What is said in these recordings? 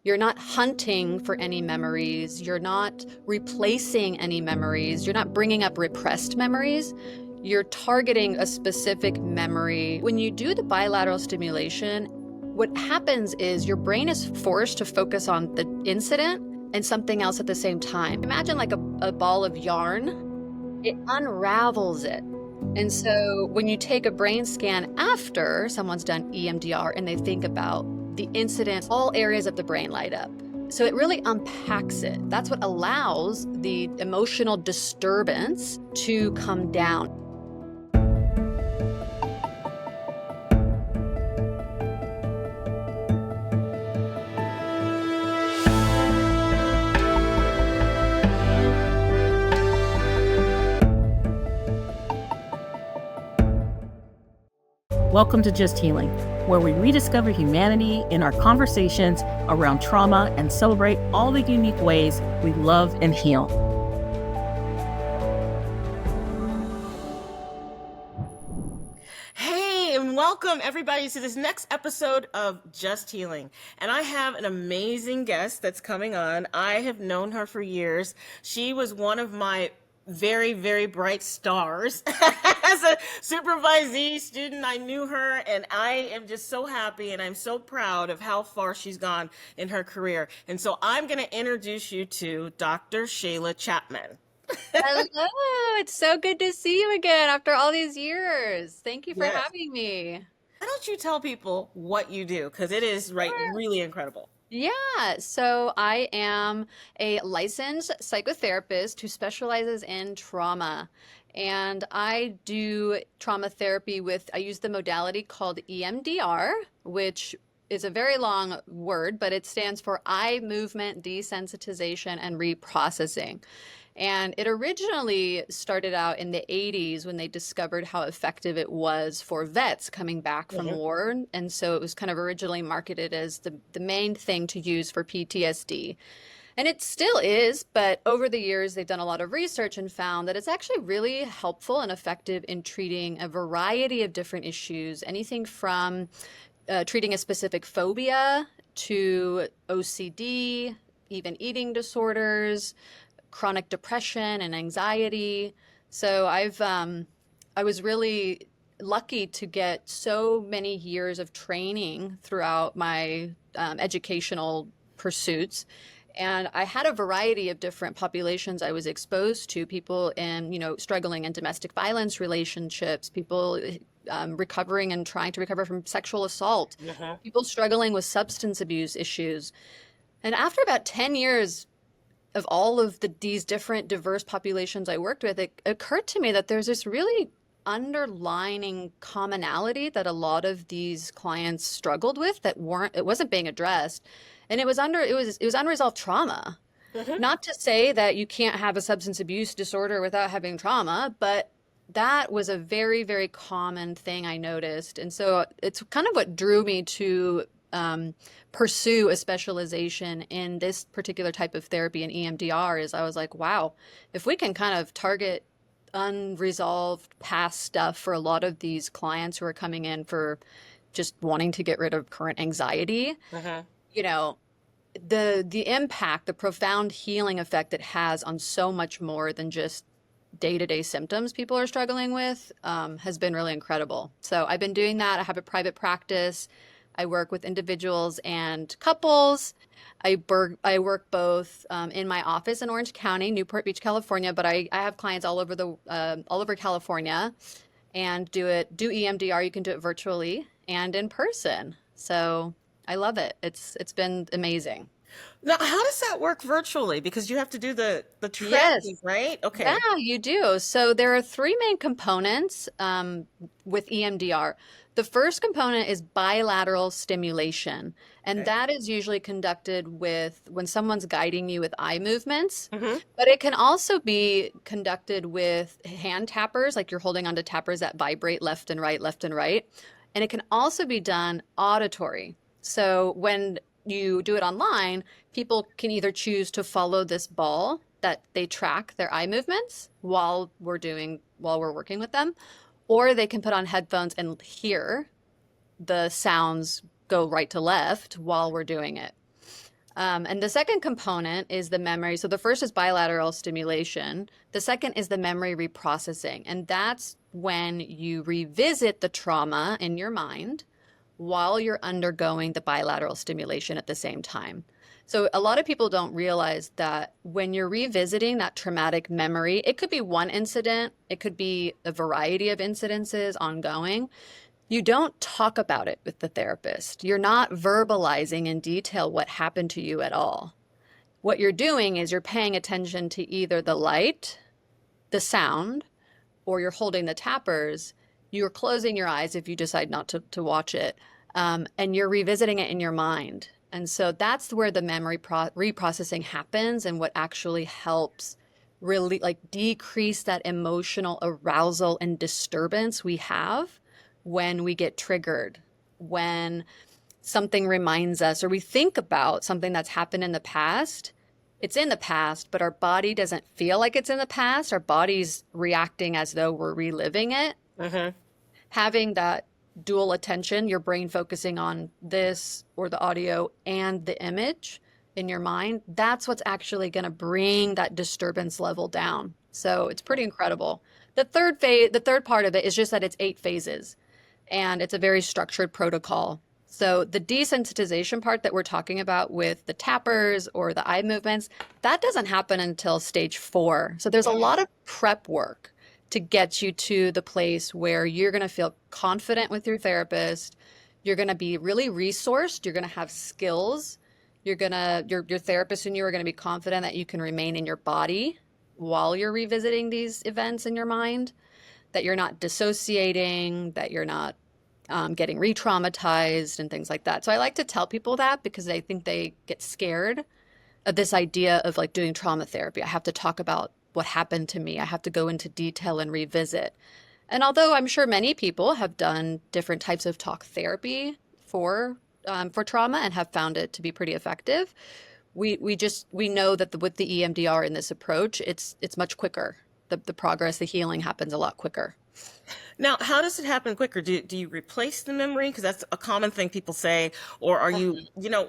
You're not hunting for any memories. You're not replacing any memories. You're not bringing up repressed memories. You're targeting a specific memory. When you do the bilateral stimulation, what happens is your brain is forced to focus on the incident and something else at the same time. Imagine like a ball of yarn, it unravels it. And so when you take a brain scan after someone's done EMDR and they think about the incident, all areas of the brain light up. So it really unpacks it. That's what allows the emotional disturbance to come down. Welcome to Just Healing, where we rediscover humanity in our conversations around trauma and celebrate all the unique ways we love and heal. Hey, and welcome everybody to this next episode of Just Healing. And I have an amazing guest that's coming on. I have known her for years. She was one of my very, very bright stars. As a supervisee student, I knew her, and I am just so happy and I'm so proud of how far she's gone in her career. And so I'm going to introduce you to Dr. Shayla Chapman. Hello, it's so good to see you again after all these years. Thank you for Yes. having me. Why don't you tell people what you do? Because it is really incredible. Yeah, so I am a licensed psychotherapist who specializes in trauma. And I do trauma therapy I use the modality called EMDR, which is a very long word, but it stands for eye movement desensitization and reprocessing. And it originally started out in the 80s when they discovered how effective it was for vets coming back from war. And so it was kind of originally marketed as the main thing to use for PTSD. And it still is, but over the years, they've done a lot of research and found that it's actually really helpful and effective in treating a variety of different issues, anything from treating a specific phobia to OCD, even eating disorders, chronic depression and anxiety. So I was really lucky to get so many years of training throughout my educational pursuits. And I had a variety of different populations I was exposed to, people in, struggling in domestic violence relationships, people recovering and trying to recover from sexual assault, people struggling with substance abuse issues. And after about 10 years of all of these different diverse populations I worked with, it occurred to me that there's this really underlining commonality that a lot of these clients struggled with it wasn't being addressed. And it was unresolved trauma. Not to say that you can't have a substance abuse disorder without having trauma, but that was a very, very common thing I noticed. And so it's kind of what drew me to pursue a specialization in this particular type of therapy in EMDR. Is I was like, wow, if we can kind of target unresolved past stuff for a lot of these clients who are coming in for just wanting to get rid of current anxiety, the impact, the profound healing effect it has on so much more than just day-to-day symptoms people are struggling with has been really incredible. So I've been doing that. I have a private practice. I work with individuals and couples. I work both in my office in Orange County, Newport Beach, California, but I have clients all over California, and do EMDR. You can do it virtually and in person. So I love it. It's been amazing. Now, how does that work virtually? Because you have to do the tracking, Yes. right? Okay. Yeah, you do. So there are three main components with EMDR. The first component is bilateral stimulation, and that is usually conducted when someone's guiding you with eye movements, but it can also be conducted with hand tappers, like you're holding onto tappers that vibrate left and right, left and right. And it can also be done auditory. So when you do it online, people can either choose to follow this ball that they track their eye movements while we're working with them, or they can put on headphones and hear the sounds go right to left while we're doing it. And the second component is the memory. So the first is bilateral stimulation. The second is the memory reprocessing. And that's when you revisit the trauma in your mind while you're undergoing the bilateral stimulation at the same time. So a lot of people don't realize that when you're revisiting that traumatic memory, it could be one incident, it could be a variety of incidences ongoing. You don't talk about it with the therapist. You're not verbalizing in detail what happened to you at all. What you're doing is you're paying attention to either the light, the sound, or you're holding the tappers. You're closing your eyes if you decide not to watch it, and you're revisiting it in your mind. And so that's where the memory reprocessing happens, and what actually helps really like decrease that emotional arousal and disturbance we have when we get triggered, when something reminds us or we think about something that's happened in the past. It's in the past, but our body doesn't feel like it's in the past. Our body's reacting as though we're reliving it. Having that dual attention, your brain focusing on this or the audio and the image in your mind, that's what's actually going to bring that disturbance level down. So it's pretty incredible. The third part of it is just that it's 8 phases, and it's a very structured protocol. So the desensitization part that we're talking about with the tappers or the eye movements, that doesn't happen until stage 4. So there's a lot of prep work to get you to the place where you're going to feel confident with your therapist. You're going to be really resourced. You're going to have skills. Your therapist and you are going to be confident that you can remain in your body while you're revisiting these events in your mind, that you're not dissociating, that you're not getting re-traumatized and things like that. So I like to tell people that because I think they get scared of this idea of like doing trauma therapy. I have to talk about what happened to me. I have to go into detail and revisit. And although I'm sure many people have done different types of talk therapy for trauma and have found it to be pretty effective, we know that with the EMDR in this approach, it's much quicker. The progress, the healing happens a lot quicker. Now, how does it happen quicker? Do you replace the memory? Because that's a common thing people say. Or are you,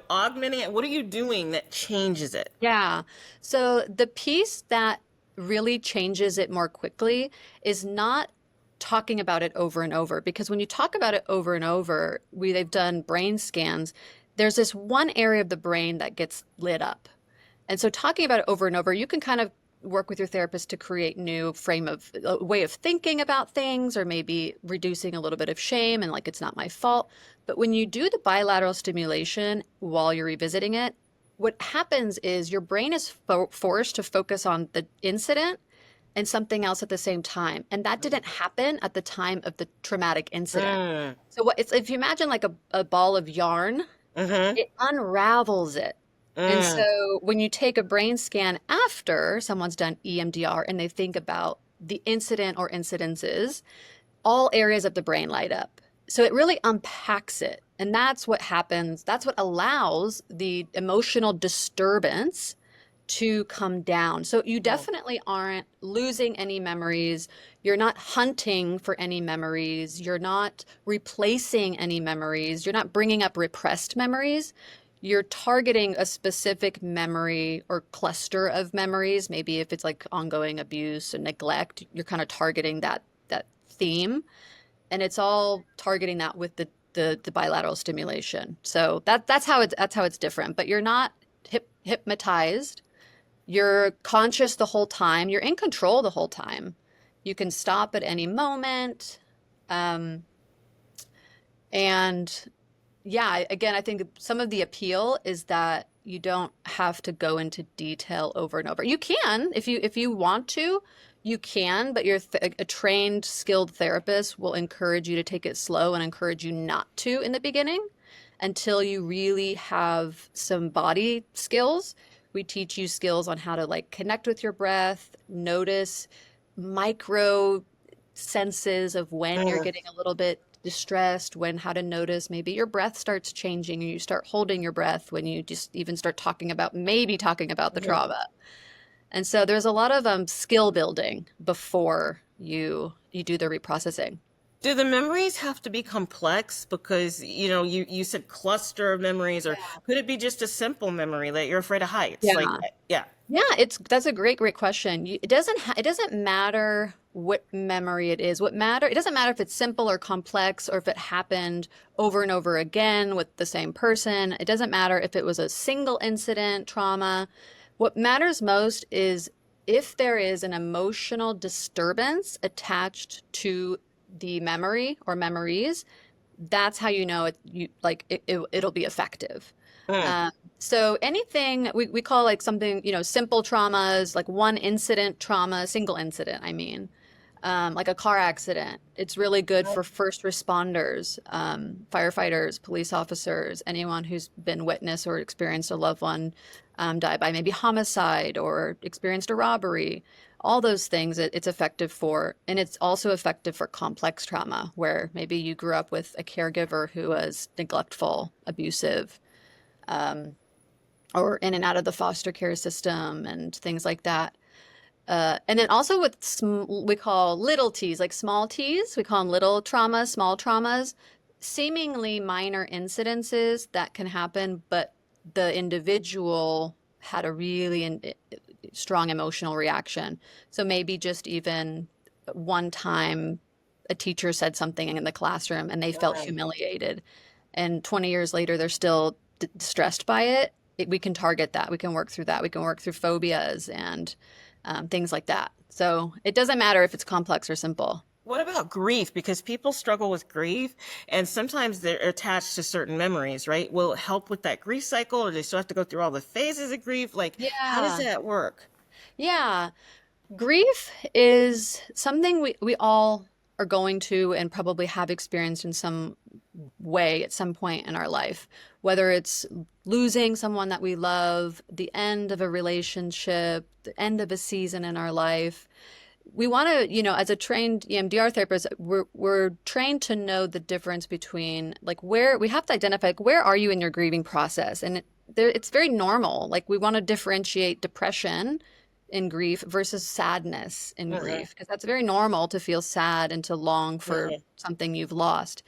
augmenting it? What are you doing that changes it? Yeah. So the piece that really changes it more quickly is not talking about it over and over. Because when you talk about it over and over, they've done brain scans, there's this one area of the brain that gets lit up. And so talking about it over and over, you can kind of work with your therapist to create new way of thinking about things, or maybe reducing a little bit of shame and like, it's not my fault. But when you do the bilateral stimulation while you're revisiting it, what happens is your brain is forced to focus on the incident and something else at the same time. And that didn't happen at the time of the traumatic incident. So if you imagine like a ball of yarn, it unravels it. And so when you take a brain scan after someone's done EMDR and they think about the incident or incidences, all areas of the brain light up. So it really unpacks it. And that's what happens. That's what allows the emotional disturbance to come down. So you definitely aren't losing any memories. You're not hunting for any memories. You're not replacing any memories. You're not bringing up repressed memories. You're targeting a specific memory or cluster of memories. Maybe if it's like ongoing abuse and neglect, you're kind of targeting that theme. And it's all targeting that with the bilateral stimulation. So that's how it's different. But you're not hypnotized. You're conscious the whole time. You're in control the whole time. You can stop at any moment. And yeah, again, I think some of the appeal is that you don't have to go into detail over and over. You can, if you want to, you can, but a trained, skilled therapist will encourage you to take it slow and encourage you not to in the beginning until you really have some body skills. We teach you skills on how to like connect with your breath, notice micro senses of when you're getting a little bit distressed, how to notice maybe your breath starts changing and you start holding your breath when you just even start talking about the trauma. And so there's a lot of skill building before you do the reprocessing. Do the memories have to be complex? Because, you said cluster of memories, or could it be just a simple memory that you're afraid of heights? Like, Yeah. yeah. Yeah, that's a great question. It doesn't matter what memory it is. It doesn't matter if it's simple or complex or if it happened over and over again with the same person. It doesn't matter if it was a single incident trauma. What matters most is if there is an emotional disturbance attached to the memory or memories, that's how you know it'll be effective. Mm. Um, so anything we call like something, simple traumas, like one incident trauma, single incident, I mean, like a car accident. It's really good for first responders, firefighters, police officers, anyone who's been witness or experienced a loved one die by maybe homicide or experienced a robbery. All those things it's effective for. And it's also effective for complex trauma, where maybe you grew up with a caregiver who was neglectful, abusive, um, or in and out of the foster care system and things like that. And then also with we call little t's, like small t's, we call them little traumas, small traumas, seemingly minor incidences that can happen, but the individual had a really strong emotional reaction. So maybe just even one time a teacher said something in the classroom and they felt Right. humiliated. And 20 years later, they're still stressed by it. We can target that. We can work through that. We can work through phobias and things like that. So it doesn't matter if it's complex or simple. What about grief? Because people struggle with grief, and sometimes they're attached to certain memories, right? Will it help with that grief cycle, or do they still have to go through all the phases of grief? Like, how does Yeah. that work? Yeah. Grief is something we all are going to and probably have experienced in some way at some point in our life, whether it's losing someone that we love, the end of a relationship, the end of a season in our life. We want to, as a trained EMDR therapist, we're trained to know the difference between like where we have to identify like where are you in your grieving process, and it's very normal. Like we want to differentiate depression in grief versus sadness in Hmm. grief, because that's very normal to feel sad and to long for Hmm. something you've lost.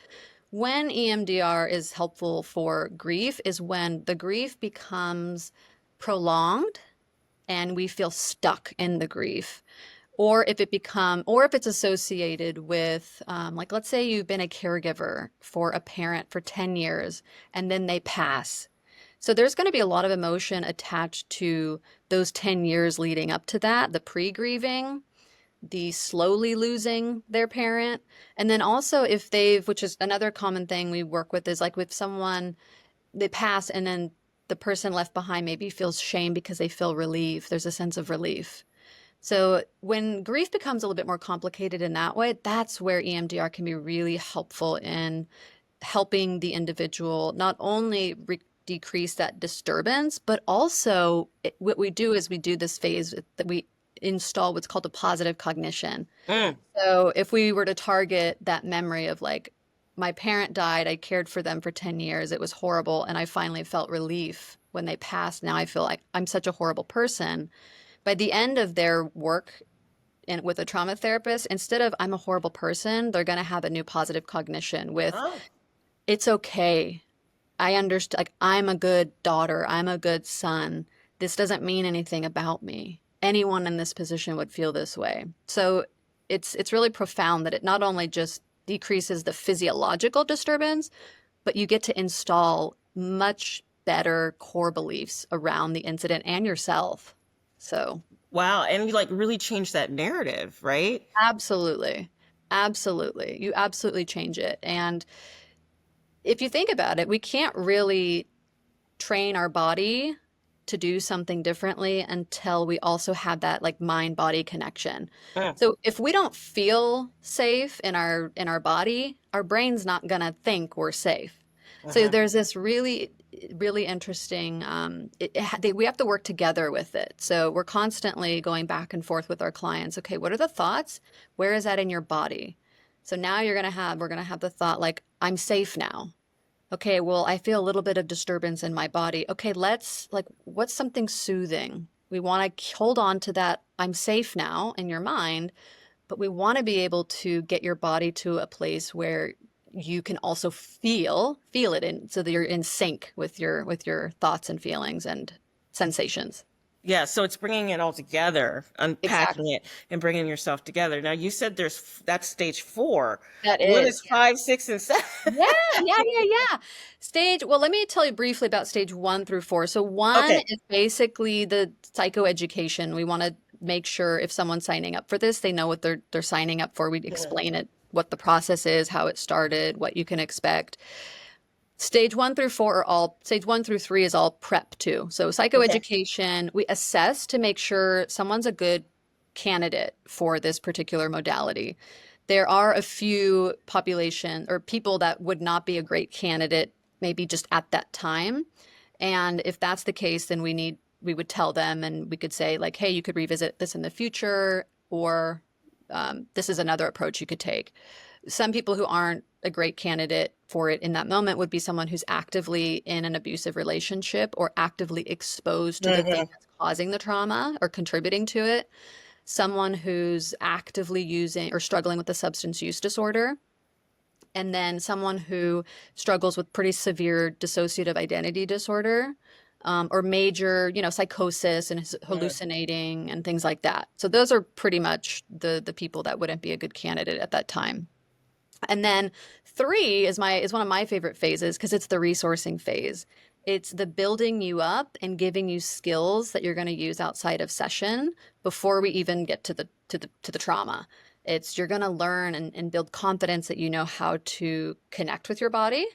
When EMDR is helpful for grief is when the grief becomes prolonged and we feel stuck in the grief, or if it's associated with like let's say you've been a caregiver for a parent for 10 years and then they pass. So there's going to be a lot of emotion attached to those 10 years leading up to that, the pre-grieving, the slowly losing their parent. And then also if they've, which is another common thing we work with, is like with someone, they pass and then the person left behind maybe feels shame because they feel relief. There's a sense of relief. So when grief becomes a little bit more complicated in that way, that's where EMDR can be really helpful in helping the individual not only decrease that disturbance, but also what we do is we do this phase that we install what's called a positive cognition. Mm. So if we were to target that memory of like, my parent died, I cared for them for 10 years, it was horrible, and I finally felt relief when they passed. Now I feel like I'm such a horrible person. By the end of their work with a trauma therapist, instead of I'm a horrible person, they're going to have a new positive cognition with Oh, it's okay. I understand, like, I'm a good daughter, I'm a good son. This doesn't mean anything about me. Anyone in this position would feel this way. So it's really profound that it not only just decreases the physiological disturbance, but you get to install much better core beliefs around the incident and yourself. So wow. And you like really change that narrative, right? absolutely. Absolutely. You absolutely change it. And if you think about it, we can't really train our body to do something differently until we also have that like mind body connection. Mm. So if we don't feel safe in our body, our brain's not going to think we're safe. So Uh-huh. there's this really interesting we have to work together with it. So we're constantly going back and forth with our clients. Okay, what are the thoughts? Where is that in your body? So now we're going to have the thought like I'm safe now. Okay, well, I feel a little bit of disturbance in my body. Okay, let's like, what's something soothing? We want to hold on to that. I'm safe now in your mind, but we want to be able to get your body to a place where you can also feel it in, so that you're in sync with your thoughts and feelings and sensations. Yeah, so it's bringing it all together, unpacking Exactly. it, and bringing yourself together. Now, you said that's stage four. That What is. is five, six, and seven? Yeah, yeah. Well, let me tell you briefly about stage 1 through 4. So one Okay. is basically the psychoeducation. We want to make sure if someone's signing up for this, they know what they're signing up for. We Mhm. explain it, what the process is, how it started, what you can expect. Stage 1 through 3 is all prep too. So Okay. psychoeducation, we assess to make sure someone's a good candidate for this particular modality. There are a few population or people that would not be a great candidate, maybe just at that time. And if that's the case, then we would tell them and we could say like, hey, you could revisit this in the future, or this is another approach you could take. Some people who aren't a great candidate for it in that moment would be someone who's actively in an abusive relationship or actively exposed to the thing Mhm. that's causing the trauma or contributing to it. Someone who's actively using or struggling with a substance use disorder. And then someone who struggles with pretty severe dissociative identity disorder, or major, psychosis and Mhm. hallucinating and things like that. So those are pretty much the people that wouldn't be a good candidate at that time. And then 3 is one of my favorite phases because it's the resourcing phase. It's the building you up and giving you skills that you're going to use outside of session before we even get to the trauma. It's you're going to learn and build confidence that you know how to connect with your body.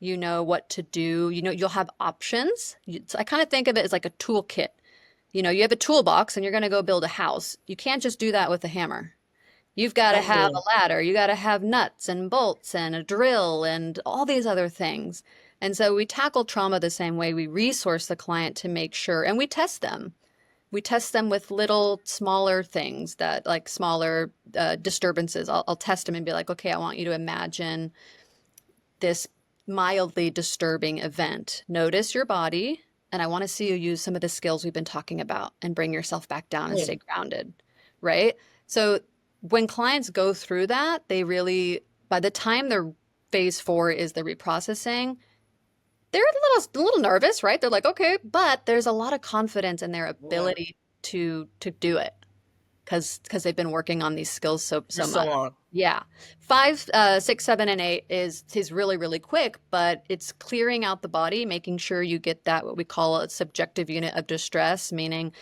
You know what to do. You'll have options. So I kind of think of it as like a toolkit. You have a toolbox and you're going to go build a house. You can't just do that with a hammer. You've got to have Mhm. a ladder, you got to have nuts and bolts and a drill and all these other things. And so we tackle trauma the same way. We resource the client to make sure, and we test them. We test them with little smaller things that like smaller disturbances. I'll test them and be like, okay, I want you to imagine this mildly disturbing event. Notice your body, and I want to see you use some of the skills we've been talking about and bring yourself back down and Yeah. stay grounded, right? So when clients go through that, by the time their phase 4 is the reprocessing, they're a little nervous, right? They're like, okay, but there's a lot of confidence in their Yeah. ability to do it because they've been working on these skills For so so much. long. Yeah. 5, 6, 7, and 8 is really, really quick, but it's clearing out the body, making sure you get that what we call a subjective unit of distress, meaning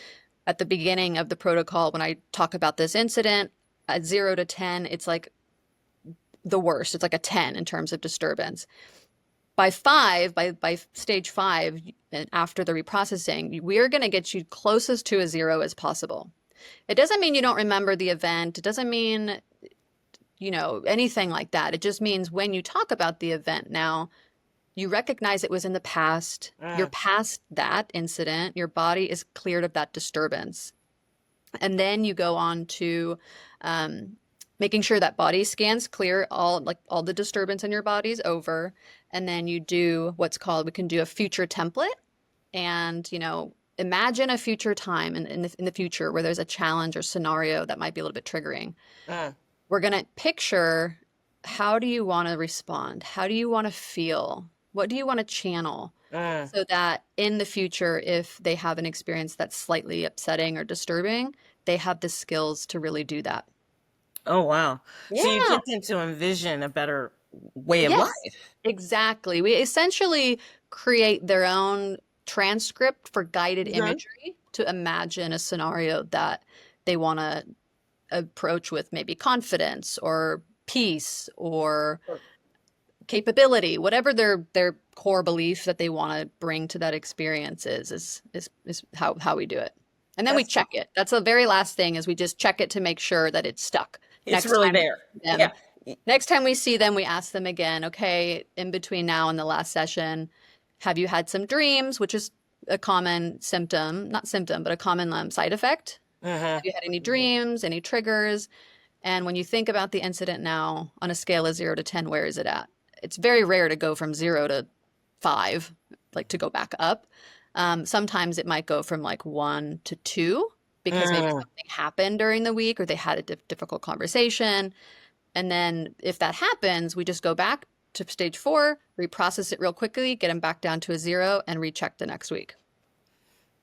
at the beginning of the protocol, when I talk about this incident, at 0 to 10, it's like the worst. It's like a 10 in terms of disturbance. By stage 5, and after the reprocessing, we are going to get you closest to a 0 as possible. It doesn't mean you don't remember the event. It doesn't mean, anything like that. It just means when you talk about the event now, you recognize it was in the past. You're Mm. past that incident. Your body is cleared of that disturbance. And then you go on to um, making sure that body scans clear all the disturbance in your body's over. And then we can do a future template and, imagine a future time in the future where there's a challenge or scenario that might be a little bit triggering. Mm. We're going to picture, how do you want to respond? How do you want to feel? What do you want to channel? Mm. So that in the future, if they have an experience that's slightly upsetting or disturbing, they have the skills to really do that. Oh, wow. So you Yeah. get them to envision a better way of Yes, life. exactly. We essentially create their own transcript for guided Mhm. imagery to imagine a scenario that they want to approach with maybe confidence or peace or capability, whatever their core belief that they want to bring to that experience is how we do it. And then we That's check it. That's the very last thing is we just check it to make sure that it's stuck. it's Next really time there. we see them, Yeah. next time we see them, we ask them again, okay, in between now and the last session, have you had some dreams, which is a common symptom, not symptom, but a common side effect? Uh-huh. Have you had any dreams, any triggers? And when you think about the incident now on a scale of 0 to 10, where is it at? It's very rare to go from 0 to 5, like to go back up. Sometimes it might go from like 1 to 2. because maybe Mm. something happened during the week or they had a difficult conversation. And then if that happens, we just go back to stage 4, reprocess it real quickly, get them back down to a 0, and recheck the next week.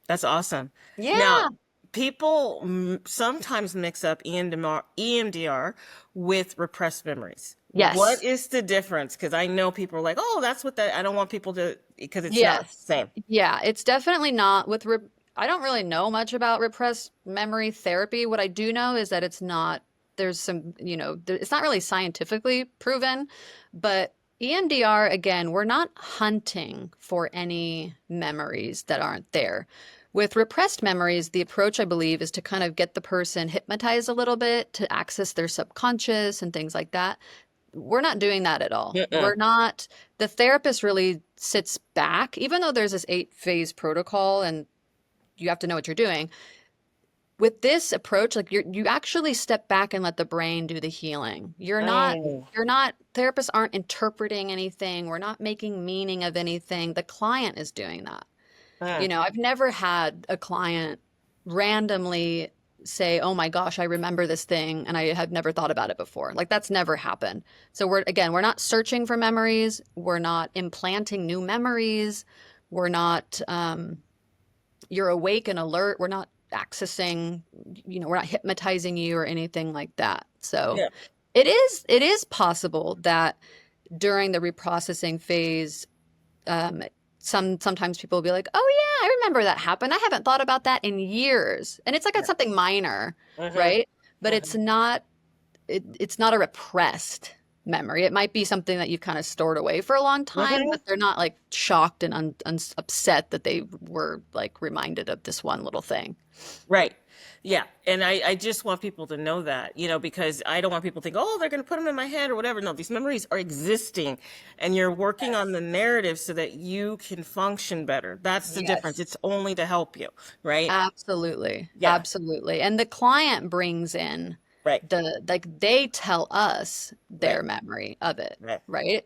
That's awesome. Now, Yeah. people sometimes mix up EMDR with repressed memories. What Yes. is the difference? Because I know people are like, oh, that's what that, I don't want people to, because it's not the Yes. same. Yeah, it's definitely not with I don't really know much about repressed memory therapy. What I do know is that it's not, there's some, it's not really scientifically proven, but EMDR, again, we're not hunting for any memories that aren't there. With repressed memories, the approach, I believe, is to kind of get the person hypnotized a little bit to access their subconscious and things like that. We're not doing that at all. Mm-mm. We're not, the therapist really sits back, even though there's this 8-phase protocol and you have to know what you're doing. With this approach, like you actually step back and let the brain do the healing. Oh. You're not, therapists aren't interpreting anything. We're not making meaning of anything. The client is doing that. Mm. I've never had a client randomly say, "Oh my gosh, I remember this thing and I had never thought about it before." Like that's never happened. So we're not searching for memories. We're not implanting new memories. We're not you're awake and alert. We're not accessing, we're not hypnotizing you or anything like that. So Yeah. it is possible that during the reprocessing phase, um, sometimes people will be like, "Oh yeah, I remember that happened. I haven't thought about that in years." And it's like Yeah. it's something minor, Mm-hmm. right? But it's not a repressed memory. It might be something that you've kind of stored away for a long time, Mm-hmm. but they're not like shocked and upset that they were like reminded of this one little thing. Right. Yeah. And I just want people to know that, because I don't want people to think, oh, they're going to put them in my head or whatever. No, these memories are existing and you're working on the narrative so that you can function better. That's the difference. Yes. It's only to help you, right? Absolutely. Yeah. Absolutely. And the client brings in Right. they tell us Right. their memory of it, Right. right?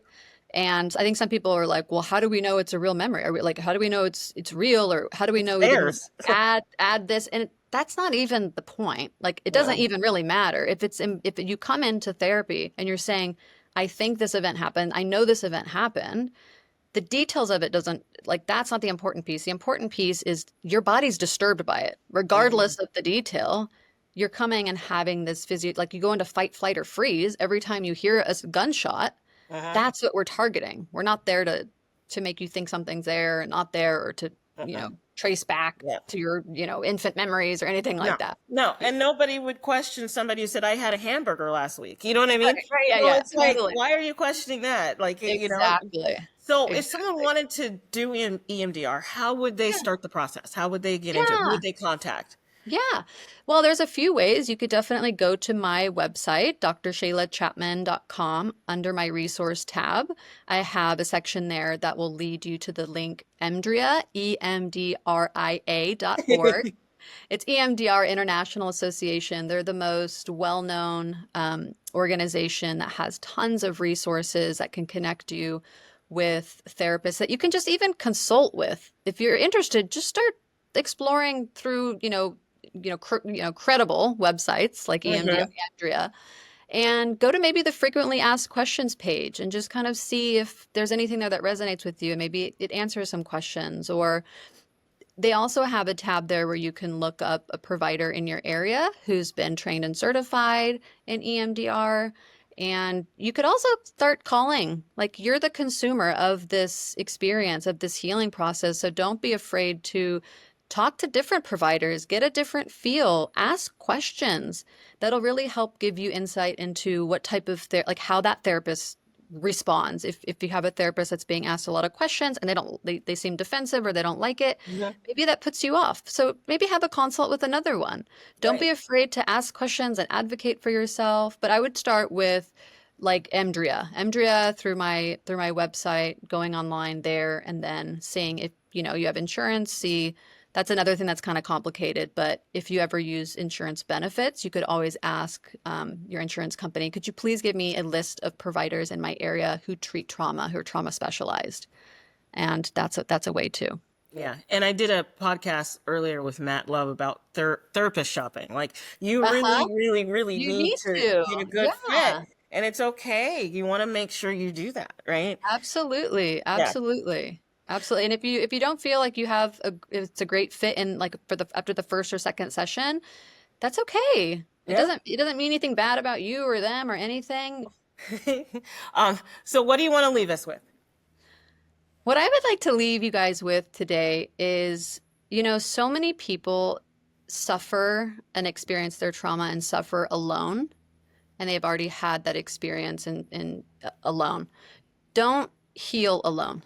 And I think some people are like, well, how do we know it's a real memory? Are we like, how do we know it's real? Or how do we It's know we didn't theirs. add this? And that's not even the point. Like, it doesn't No. even really matter. If you come into therapy and you're saying, I think this event happened, I know this event happened, the details of it doesn't, like, that's not the important piece. The important piece is your body's disturbed by it, regardless Mhm. of the detail. You're coming and having this like you go into fight, flight, or freeze every time you hear a gunshot. Uh-huh. That's what we're targeting. We're not there to make you think something's there and not there, or to, Uh-uh. trace back Yeah. to your, infant memories or anything No, like that. no, and nobody would question somebody who said, I had a hamburger last week. You know what I mean? Right, right, yeah, So yeah, it's like, totally. why are you questioning that? Like, Exactly. so if someone Exactly. wanted to do EMDR, how would they Yeah. start the process? How would they get into it? Who Yeah. would they contact? Yeah. Well, there's a few ways. You could definitely go to my website, drshaylachapman.com. Under my resource tab, I have a section there that will lead you to the link EMDRIA, EMDRIA.org. It's EMDR International Association. They're the most well-known organization that has tons of resources that can connect you with therapists that you can just even consult with. If you're interested, just start exploring through, credible websites like EMDR, Hmm. Andrea, and go to maybe the frequently asked questions page and just kind of see if there's anything there that resonates with you, and maybe it answers some questions. Or they also have a tab there where you can look up a provider in your area who's been trained and certified in EMDR. And you could also start calling, like, you're the consumer of this experience, of this healing process. So don't be afraid to talk to different providers, get a different feel, ask questions. That'll really help give you insight into what type of like how that therapist responds. If you have a therapist that's being asked a lot of questions and they seem defensive or they don't like it, Hmm. maybe that puts you off. So maybe have a consult with another one. Don't Right. be afraid to ask questions and advocate for yourself. But I would start with like EMDRIA through my website, going online there, and then seeing if you have insurance. See, that's another thing that's kind of complicated. But if you ever use insurance benefits, you could always ask your insurance company, could you please give me a list of providers in my area who treat trauma, who are trauma specialized? And that's a way too. Yeah, and I did a podcast earlier with Matt Love about therapist shopping. Like, you Uh-huh. really, really, really You need need to to. get a good fit, Yeah, and it's okay. You want to make sure you do that, right? absolutely. Yeah, Absolutely. Absolutely. And if you don't feel like you have it's a great fit in like for the after the first or second session, that's okay. yeah. It doesn't mean anything bad about you or them or anything. So what do you want to leave us with? What I would like to leave you guys with today is, so many people suffer and experience their trauma and suffer alone, and they've already had that experience in alone. Don't heal alone.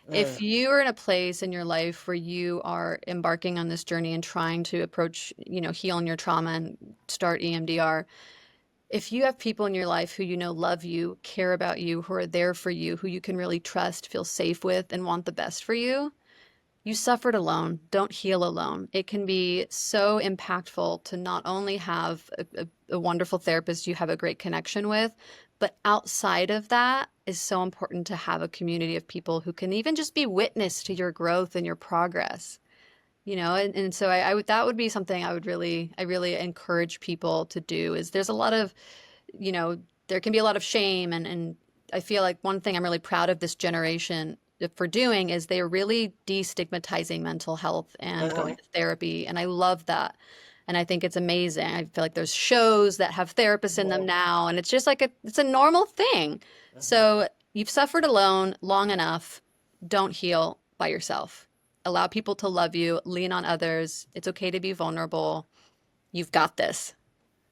Mm, If you are in a place in your life where you are embarking on this journey and trying to approach, healing your trauma and start EMDR, if you have people in your life who love you, care about you, who are there for you, who you can really trust, feel safe with, and want the best for you, you suffered alone. Don't heal alone. It can be so impactful to not only have a wonderful therapist you have a great connection with, but outside of that is so important to have a community of people who can even just be witness to your growth and your progress. And so that would be something I really encourage people to do is there's a lot of, there can be a lot of shame and I feel like one thing I'm really proud of this generation for doing is they're really destigmatizing mental health and mhm. going to therapy. And I love that. And I think it's amazing. I feel like there's shows that have therapists in them now, and it's just like it's a normal thing. So you've suffered alone long enough. Don't heal by yourself. Allow people to love you, lean on others. It's okay to be vulnerable. You've got this.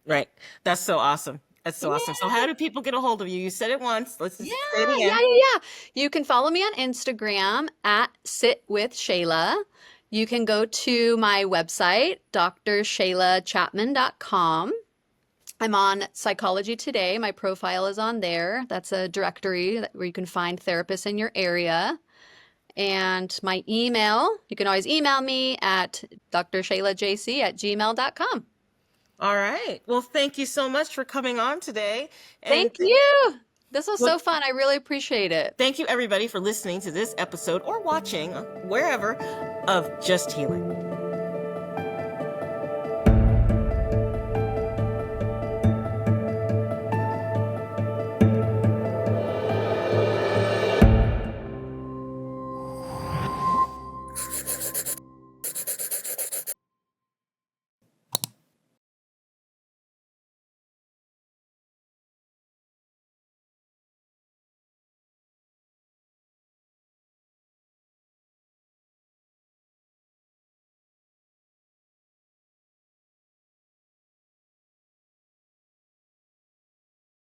Right. That's so awesome. That's so awesome. So how do people get a hold of you? You said it once. Let's Yeah, just say it yeah, again. yeah, yeah. You can follow me on Instagram at Sit with Shayla. You can go to my website, drshaylachapman.com. I'm on Psychology Today. My profile is on there. That's a directory where you can find therapists in your area. And my email, you can always email me at drshaylajc@gmail.com. All right. Well, thank you so much for coming on today. And Thank you. This was well, so fun. I really appreciate it. thank you, everybody, for listening to this episode or watching wherever of Just Healing.